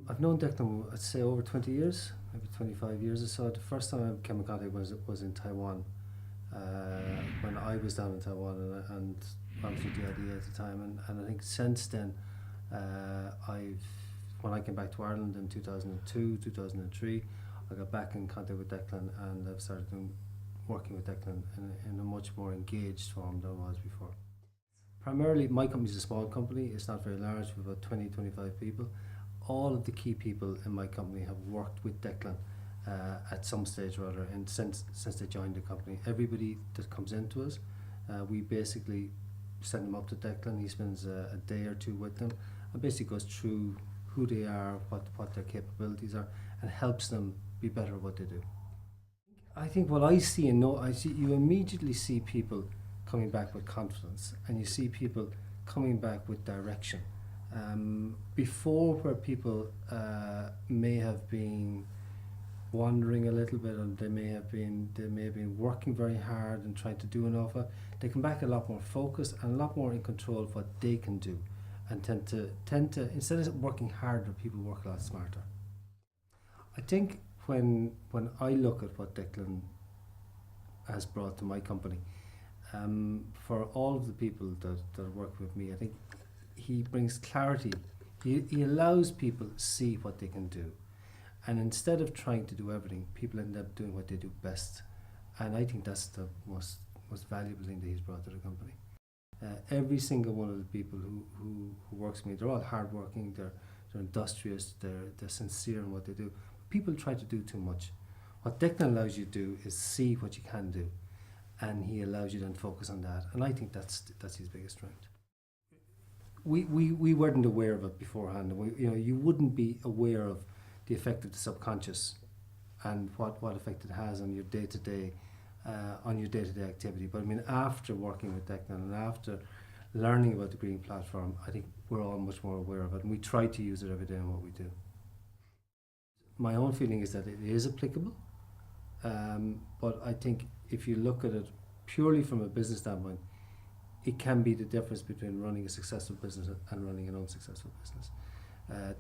I've known Declan, I'd say over 20 years, maybe 25 years or so. The first time I came in contact was in Taiwan, when I was down in Taiwan, and I was with the idea at the time. And I think since then, when I came back to Ireland in 2002, 2003, I got back in contact with Declan, and I've started working with Declan in a much more engaged form than I was before. Primarily, my company is a small company. It's not very large, with about 20, 25 people. All of the key people in my company have worked with Declan at some stage or other, and since they joined the company. Everybody that comes into us, we basically send them up to Declan. He spends a day or two with them, and basically goes through who they are, what their capabilities are, and helps them be better at what they do. I think what I see you immediately see people coming back with confidence, and you see people coming back with direction. Before, where people may have been wandering a little bit, and they may have been working very hard and trying to do an awful lot, they come back a lot more focused and a lot more in control of what they can do, and tend to instead of working harder, people work a lot smarter. I think when I look at what Declan has brought to my company, for all of the people that work with me, I think he brings clarity. He allows people to see what they can do, and instead of trying to do everything, people end up doing what they do best. And I think that's the most valuable thing that he's brought to the company. Every single one of the people who works with me, they're all hardworking, they're industrious, they're sincere in what they do. People try to do too much. What Declan allows you to do is see what you can do, and he allows you then to focus on that. And I think that's his biggest strength. We weren't aware of it beforehand. You wouldn't be aware of the effect of the subconscious and what effect it has on your day-to-day activity. But I mean, after working with Declan and after learning about the green platform, I think we're all much more aware of it, and we try to use it every day in what we do. My own feeling is that it is applicable, but I think if you look at it purely from a business standpoint, it can be the difference between running a successful business and running an unsuccessful business.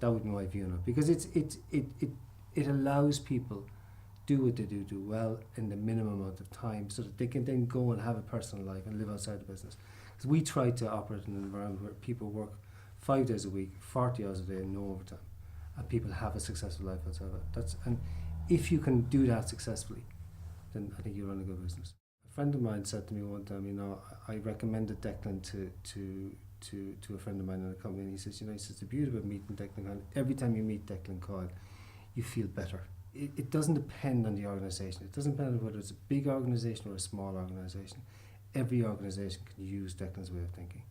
That would be my view on it, because it allows people do what they do well in the minimum amount of time, so that they can then go and have a personal life and live outside the business. Because we try to operate in an environment where people work 5 days a week, 40 hours a day, no overtime, and people have a successful life outside of it. And if you can do that successfully, then I think you run a good business. A friend of mine said to me one time, I recommended Declan to a friend of mine in the company, and he says, the beauty about meeting Declan Coyle, every time you meet Declan Coyle, you feel better. It doesn't depend on the organisation. It doesn't depend on whether it's a big organisation or a small organisation. Every organisation can use Declan's way of thinking.